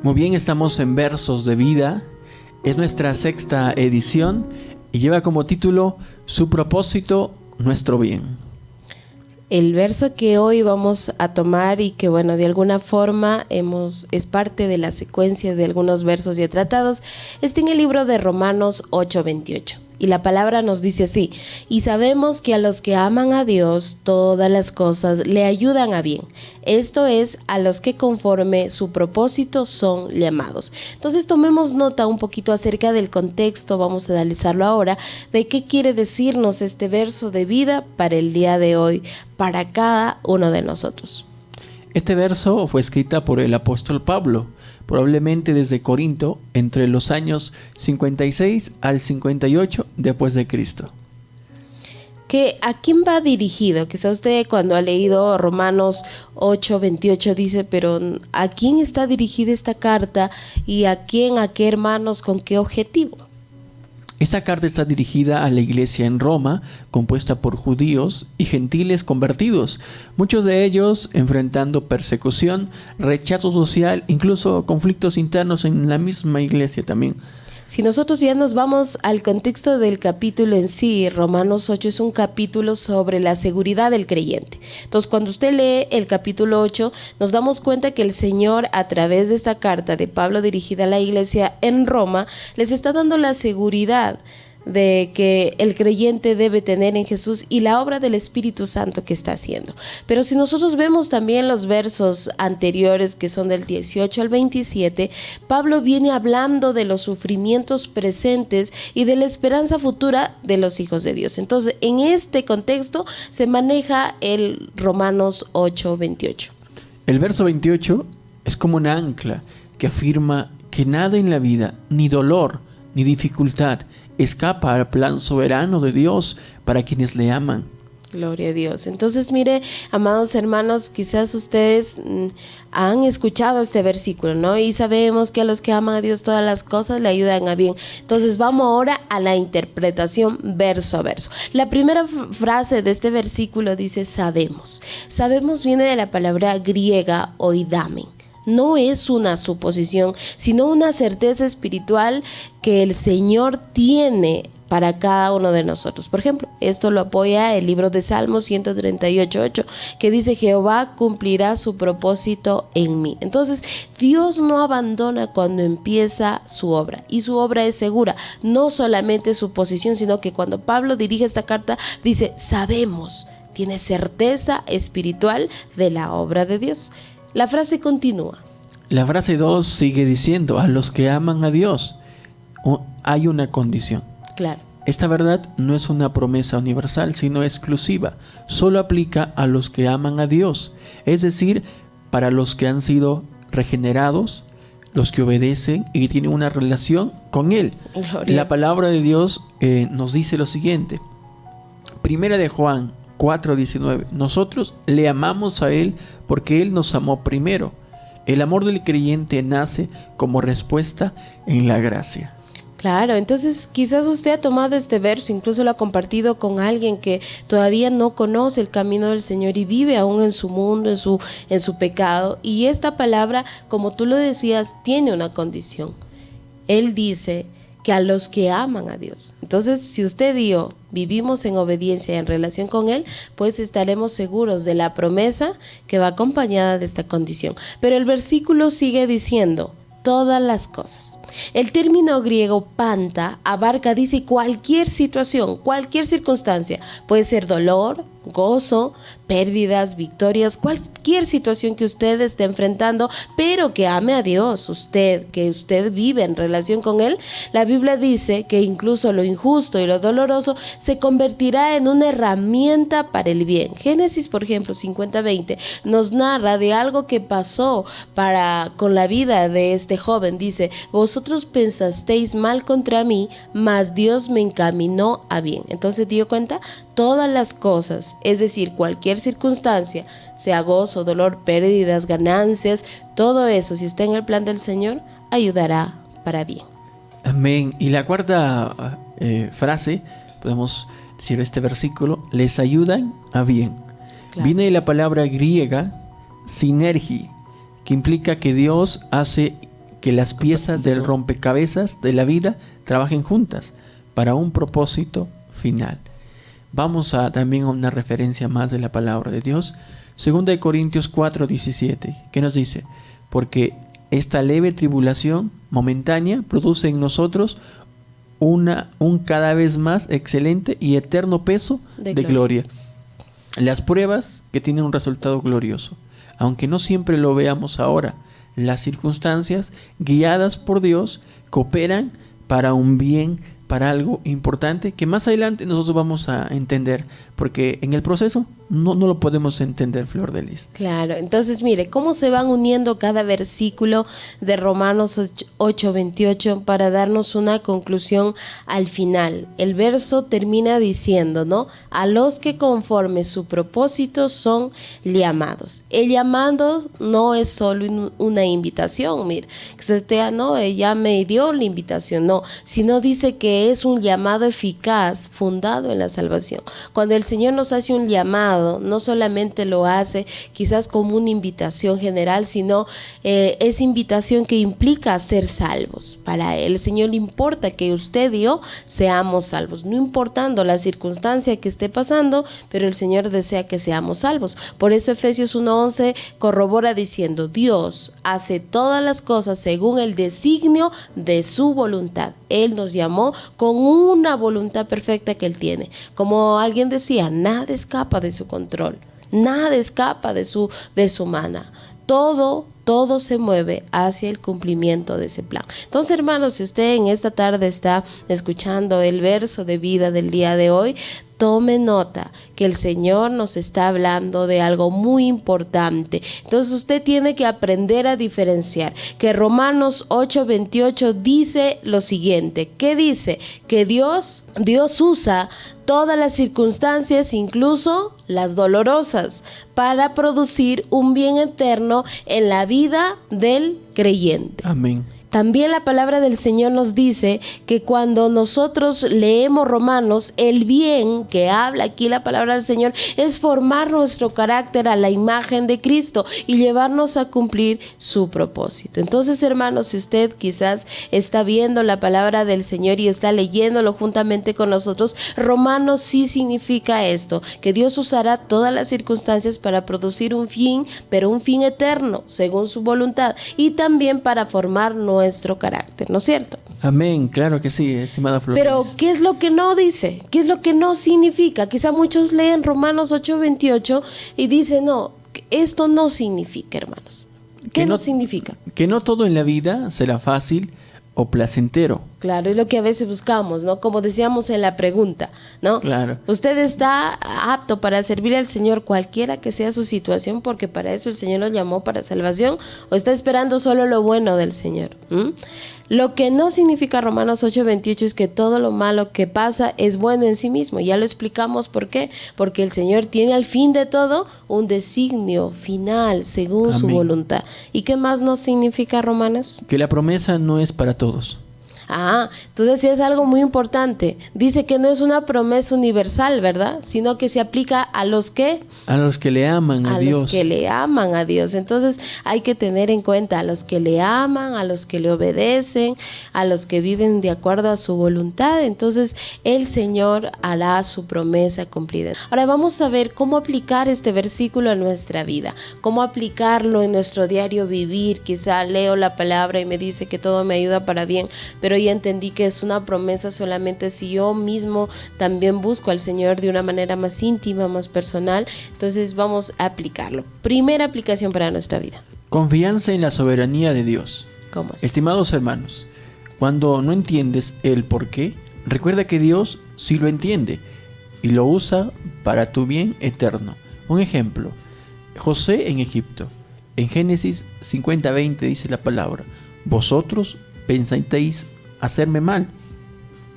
Muy bien, estamos en Versos de Vida. Es nuestra sexta edición y lleva como título Su propósito, nuestro bien. El verso que hoy vamos a tomar y que de alguna forma es parte de la secuencia de algunos versos ya tratados, está en el libro de Romanos 8:28. Y la palabra nos dice así: y sabemos que a los que aman a Dios, todas las cosas le ayudan a bien. Esto es, a los que conforme su propósito son llamados. Entonces tomemos nota un poquito acerca del contexto, vamos a analizarlo ahora, de qué quiere decirnos este verso de vida para el día de hoy, para cada uno de nosotros. Este verso fue escrita por el apóstol Pablo, probablemente desde Corinto, entre los años 56 al 58 después de Cristo. ¿A quién va dirigido? Quizá usted cuando ha leído Romanos 8:28 dice, pero ¿a quién está dirigida esta carta? ¿Y a quién, a qué hermanos, con qué objetivo? Esta carta está dirigida a la iglesia en Roma, compuesta por judíos y gentiles convertidos, muchos de ellos enfrentando persecución, rechazo social, incluso conflictos internos en la misma iglesia también. Si nosotros ya nos vamos al contexto del capítulo en sí, Romanos 8 es un capítulo sobre la seguridad del creyente. Entonces, cuando usted lee el capítulo 8, nos damos cuenta que el Señor, a través de esta carta de Pablo dirigida a la iglesia en Roma, les está dando la seguridad de que el creyente debe tener en Jesús y la obra del Espíritu Santo que está haciendo. Pero si nosotros vemos también los versos anteriores, que son del 18 al 27, Pablo viene hablando de los sufrimientos presentes y de la esperanza futura de los hijos de Dios. Entonces, en este contexto se maneja el Romanos 8:28. El verso 28 es como una ancla que afirma que nada en la vida, ni dolor, ni dificultad, escapa al plan soberano de Dios para quienes le aman. Gloria a Dios. Entonces, mire, amados hermanos, quizás ustedes han escuchado este versículo, ¿no? Y sabemos que a los que aman a Dios todas las cosas le ayudan a bien. Entonces, vamos ahora a la interpretación verso a verso. La primera frase de este versículo dice sabemos. Sabemos viene de la palabra griega oidamen. No es una suposición, sino una certeza espiritual que el Señor tiene para cada uno de nosotros. Por ejemplo, esto lo apoya el libro de Salmos 138:8, que dice: Jehová cumplirá su propósito en mí. Entonces, Dios no abandona cuando empieza su obra, y su obra es segura. No solamente su posición, sino que cuando Pablo dirige esta carta, dice: sabemos, tiene certeza espiritual de la obra de Dios. La frase continúa. La frase 2 sigue diciendo: a los que aman a Dios. Hay una condición. Claro. Esta verdad no es una promesa universal, sino exclusiva. Solo aplica a los que aman a Dios, es decir, para los que han sido regenerados, los que obedecen y tienen una relación con Él. Gloria. La palabra de Dios nos dice lo siguiente. Primera de Juan 4:19. Nosotros le amamos a Él porque Él nos amó primero. El amor del creyente nace como respuesta en la gracia. Claro, entonces quizás usted ha tomado este verso, incluso lo ha compartido con alguien que todavía no conoce el camino del Señor y vive aún en su mundo, en su pecado. Y esta palabra, como tú lo decías, tiene una condición. Él dice que a los que aman a Dios. Entonces, si usted y yo vivimos en obediencia en relación con Él, pues estaremos seguros de la promesa que va acompañada de esta condición. Pero el versículo sigue diciendo: todas las cosas. El término griego panta abarca, dice, cualquier situación, cualquier circunstancia. Puede ser dolor, gozo, pérdidas, victorias, cualquier situación que usted esté enfrentando, pero que ame a Dios, que usted vive en relación con Él. La Biblia dice que incluso lo injusto y lo doloroso se convertirá en una herramienta para el bien. Génesis, por ejemplo, 50:20 nos narra de algo que pasó con la vida de este joven. Dice: vosotros pensasteis mal contra mí, mas Dios me encaminó a bien. Entonces dio cuenta, todas las cosas, es decir, cualquier circunstancia, sea gozo, dolor, pérdidas, ganancias, todo eso, si está en el plan del Señor, ayudará para bien. Amén. Y la cuarta frase, podemos decir este versículo: les ayudan a bien. Claro. Viene de la palabra griega sinergi, que implica que Dios hace que las piezas del rompecabezas de la vida trabajen juntas para un propósito final. Vamos a también a una referencia más de la palabra de Dios. 2 Corintios 4:17, que nos dice: porque esta leve tribulación momentánea produce en nosotros un cada vez más excelente y eterno peso de gloria. Las pruebas que tienen un resultado glorioso, aunque no siempre lo veamos ahora, las circunstancias guiadas por Dios cooperan para un bien, para algo importante que más adelante nosotros vamos a entender, porque en el proceso no lo podemos entender, Flor de Lis. Claro, entonces mire cómo se van uniendo cada versículo de Romanos 8:28 para darnos una conclusión al final. El verso termina diciendo, ¿no? A los que conforme su propósito son llamados. El llamado no es solo una invitación, mire, que usted, no, ella me dio la invitación, no, sino dice que es un llamado eficaz fundado en la salvación. Cuando el Señor nos hace un llamado, no solamente lo hace quizás como una invitación general, sino esa invitación que implica ser salvos. Para Él, el Señor le importa que usted y yo seamos salvos, no importando la circunstancia que esté pasando, pero el Señor desea que seamos salvos. Por eso Efesios 1:11 corrobora diciendo: Dios hace todas las cosas según el designio de su voluntad. Él nos llamó con una voluntad perfecta que Él tiene. Como alguien decía, nada escapa de su control, nada escapa de su mano. Todo se mueve hacia el cumplimiento de ese plan. Entonces, hermanos, si usted en esta tarde está escuchando el verso de vida del día de hoy, tome nota que el Señor nos está hablando de algo muy importante. Entonces usted tiene que aprender a diferenciar que Romanos 8:28 dice lo siguiente. ¿Qué dice? Que Dios usa todas las circunstancias, incluso las dolorosas, para producir un bien eterno en la vida del creyente. Amén. También la palabra del Señor nos dice que cuando nosotros leemos Romanos, el bien que habla aquí la palabra del Señor es formar nuestro carácter a la imagen de Cristo y llevarnos a cumplir su propósito. Entonces, hermanos, si usted quizás está viendo la palabra del Señor y está leyéndolo juntamente con nosotros, Romanos sí significa esto, que Dios usará todas las circunstancias para producir un fin, pero un fin eterno, según su voluntad, y también para formar nuestro carácter, ¿no es cierto? Amén, claro que sí, estimada Flor. Pero ¿qué es lo que no dice? ¿Qué es lo que no significa? Quizá muchos leen Romanos 8:28 y dicen, no, esto no significa, hermanos. ¿Qué no significa? Que no todo en la vida será fácil o placentero. Claro, es lo que a veces buscamos, ¿no? Como decíamos en la pregunta, ¿no? Claro. Usted está apto para servir al Señor cualquiera que sea su situación, porque para eso el Señor lo llamó, para salvación, o está esperando solo lo bueno del Señor. Lo que no significa Romanos 8:28 es que todo lo malo que pasa es bueno en sí mismo. Ya lo explicamos por qué. Porque el Señor tiene al fin de todo un designio final según su voluntad. ¿Y qué más no significa Romanos? Que la promesa no es para todos. Tú decías algo muy importante. Dice que no es una promesa universal, ¿verdad? Sino que se aplica a los que... A los que le aman a Dios. A los que le aman a Dios. Entonces hay que tener en cuenta a los que le aman, a los que le obedecen, a los que viven de acuerdo a su voluntad. Entonces el Señor hará su promesa cumplida. Ahora vamos a ver cómo aplicar este versículo a nuestra vida. Cómo aplicarlo en nuestro diario vivir. Quizá leo la palabra y me dice que todo me ayuda para bien, pero ya entendí que es una promesa solamente si yo mismo también busco al Señor de una manera más íntima, más personal. Entonces vamos a aplicarlo. Primera aplicación para nuestra vida. Confianza en la soberanía de Dios. ¿Cómo es? Estimados hermanos, cuando no entiendes el por qué, recuerda que Dios sí lo entiende y lo usa para tu bien eterno. Un ejemplo, José en Egipto. En Génesis 50:20 dice la palabra: vosotros pensasteis hacerme mal,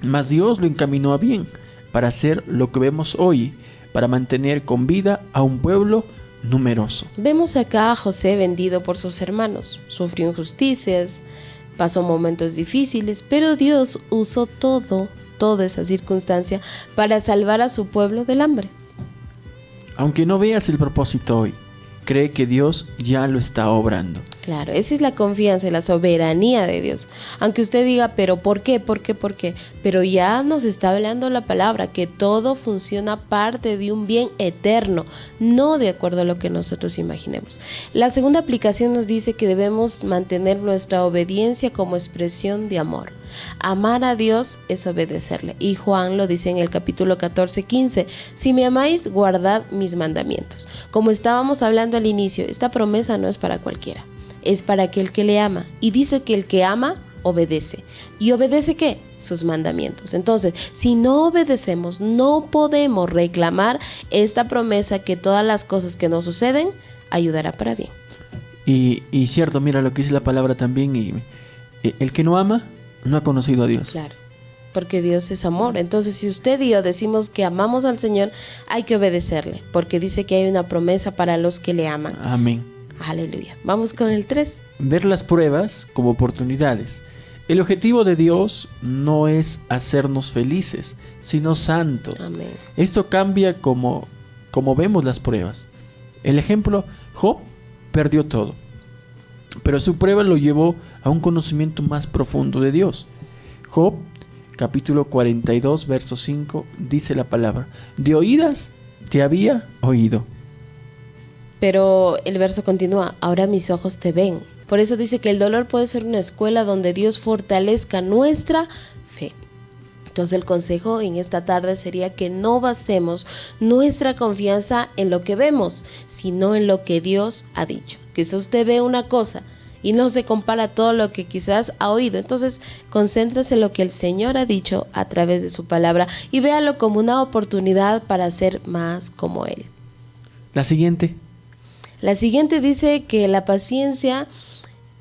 mas Dios lo encaminó a bien, para hacer lo que vemos hoy, para mantener con vida a un pueblo numeroso. Vemos acá a José vendido por sus hermanos, sufrió injusticias, pasó momentos difíciles, pero Dios usó toda esa circunstancia para salvar a su pueblo del hambre. Aunque no veas el propósito hoy, cree que Dios ya lo está obrando. Claro, esa es la confianza y la soberanía de Dios. Aunque usted diga, pero ¿por qué? ¿Por qué? ¿Por qué? Pero ya nos está hablando la palabra, que todo funciona parte de un bien eterno, no de acuerdo a lo que nosotros imaginemos. La segunda aplicación nos dice que debemos mantener nuestra obediencia como expresión de amor. Amar a Dios es obedecerle. Y Juan lo dice en el capítulo 14:15. Si me amáis, guardad mis mandamientos. Como estábamos hablando al inicio, esta promesa no es para cualquiera. Es para aquel que le ama. Y dice que el que ama, obedece. ¿Y obedece qué? Sus mandamientos. Entonces, si no obedecemos, no podemos reclamar esta promesa que todas las cosas que nos suceden ayudará para bien. Y cierto, mira lo que dice la palabra también. El que no ama, no ha conocido a Dios. Claro, porque Dios es amor. Entonces, si usted y yo decimos que amamos al Señor, hay que obedecerle, porque dice que hay una promesa para los que le aman. Amén. Aleluya. Vamos con el 3. Ver las pruebas como oportunidades. El objetivo de Dios no es hacernos felices, sino santos. Amén. Esto cambia como vemos las pruebas. El ejemplo, Job perdió todo, pero su prueba lo llevó a un conocimiento más profundo de Dios. Job, capítulo 42, verso 5, dice la palabra: de oídas te había oído. Pero el verso continúa: ahora mis ojos te ven. Por eso dice que el dolor puede ser una escuela donde Dios fortalezca nuestra fe. Entonces el consejo en esta tarde sería que no basemos nuestra confianza en lo que vemos, sino en lo que Dios ha dicho. Que si usted ve una cosa y no se compara todo lo que quizás ha oído, entonces concéntrese en lo que el Señor ha dicho a través de su palabra y véalo como una oportunidad para ser más como Él. La siguiente dice que la paciencia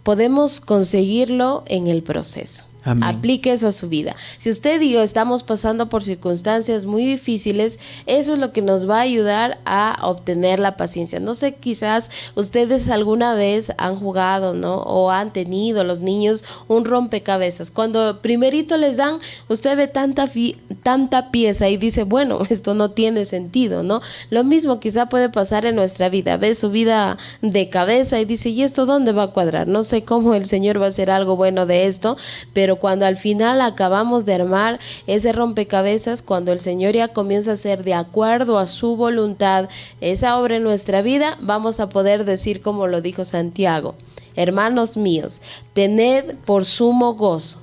podemos conseguirlo en el proceso. Amén. Aplique eso a su vida. Si usted y yo estamos pasando por circunstancias muy difíciles, eso es lo que nos va a ayudar a obtener la paciencia. No sé, quizás ustedes alguna vez han jugado, ¿no? O han tenido los niños un rompecabezas. Cuando primerito les dan, usted ve tanta pieza y dice, bueno, esto no tiene sentido, ¿no? Lo mismo quizá puede pasar en nuestra vida. Ve su vida de cabeza y dice, ¿y esto dónde va a cuadrar? No sé cómo el Señor va a hacer algo bueno de esto, pero cuando al final acabamos de armar ese rompecabezas, cuando el Señor ya comienza a hacer de acuerdo a su voluntad esa obra en nuestra vida, vamos a poder decir como lo dijo Santiago: hermanos míos, tened por sumo gozo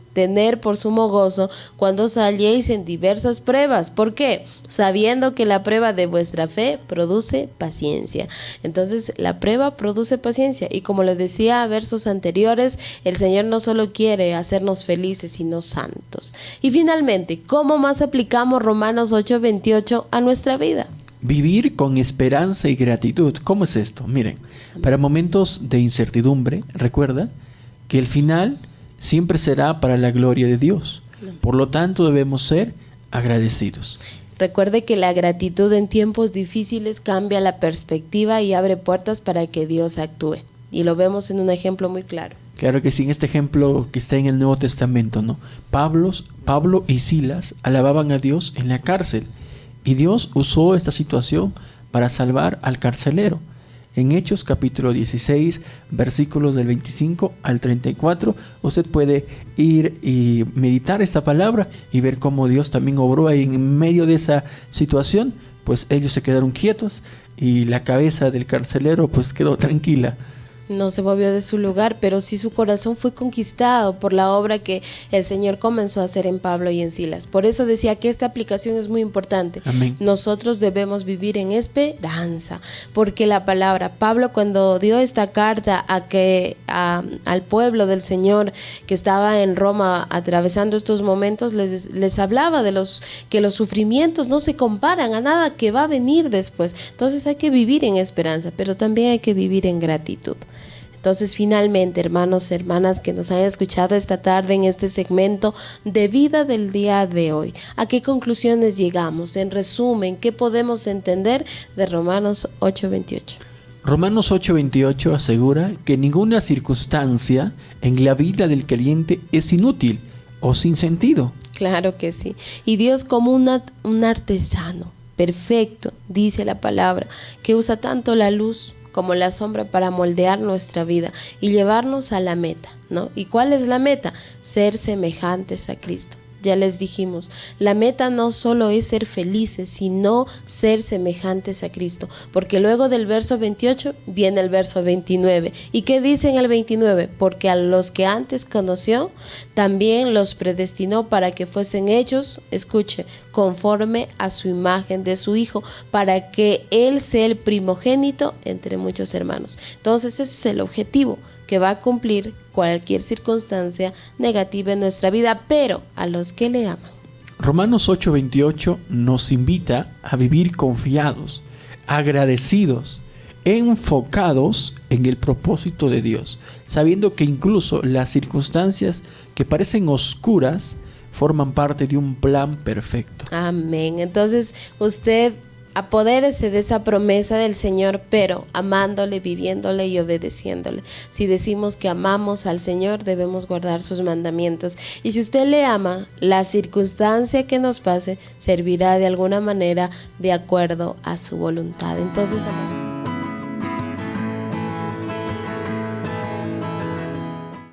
cuando os halléis en diversas pruebas. ¿Por qué? Sabiendo que la prueba de vuestra fe produce paciencia. Entonces la prueba produce paciencia, y como lo decía a versos anteriores, el Señor no solo quiere hacernos felices, sino santos. Y finalmente, ¿cómo más aplicamos Romanos 8:28 a nuestra vida? Vivir con esperanza y gratitud. ¿Cómo es esto? Miren, para momentos de incertidumbre, recuerda que el final siempre será para la gloria de Dios. Por lo tanto, debemos ser agradecidos. Recuerde que la gratitud en tiempos difíciles cambia la perspectiva y abre puertas para que Dios actúe. Y lo vemos en un ejemplo muy claro. Claro que sí, en este ejemplo que está en el Nuevo Testamento, ¿no? Pablo y Silas alababan a Dios en la cárcel, y Dios usó esta situación para salvar al carcelero. En Hechos capítulo 16, versículos del 25 al 34, usted puede ir y meditar esta palabra y ver cómo Dios también obró ahí en medio de esa situación. Pues ellos se quedaron quietos y la cabeza del carcelero pues quedó tranquila. No se movió de su lugar, pero sí su corazón fue conquistado por la obra que el Señor comenzó a hacer en Pablo y en Silas. Por eso decía que esta aplicación es muy importante. Amén. Nosotros debemos vivir en esperanza, porque la palabra, Pablo cuando dio esta carta al pueblo del Señor que estaba en Roma atravesando estos momentos, les hablaba de que los sufrimientos no se comparan a nada que va a venir después. Entonces hay que vivir en esperanza, pero también hay que vivir en gratitud. Entonces, finalmente, hermanos, hermanas que nos han escuchado esta tarde en este segmento de vida del día de hoy, ¿a qué conclusiones llegamos? En resumen, ¿qué podemos entender de Romanos 8:28? Romanos 8:28 asegura que ninguna circunstancia en la vida del creyente es inútil o sin sentido. Claro que sí. Y Dios, como un artesano perfecto, dice la palabra, que usa tanto la luz como la sombra para moldear nuestra vida y llevarnos a la meta, ¿no? ¿Y cuál es la meta? Ser semejantes a Cristo. Ya les dijimos, la meta no solo es ser felices, sino ser semejantes a Cristo. Porque luego del verso 28 viene el verso 29. ¿Y qué dice en el 29? Porque a los que antes conoció, también los predestinó para que fuesen hechos, escuche, conforme a su imagen de su Hijo, para que Él sea el primogénito entre muchos hermanos. Entonces ese es el objetivo que va a cumplir cualquier circunstancia negativa en nuestra vida, pero a los que le aman. Romanos 8:28 nos invita a vivir confiados, agradecidos, enfocados en el propósito de Dios, sabiendo que incluso las circunstancias que parecen oscuras forman parte de un plan perfecto. Amén. Entonces usted apodérese de esa promesa del Señor, pero amándole, viviéndole y obedeciéndole. Si decimos que amamos al Señor, debemos guardar sus mandamientos. Y si usted le ama, la circunstancia que nos pase servirá de alguna manera de acuerdo a su voluntad. Entonces, amén.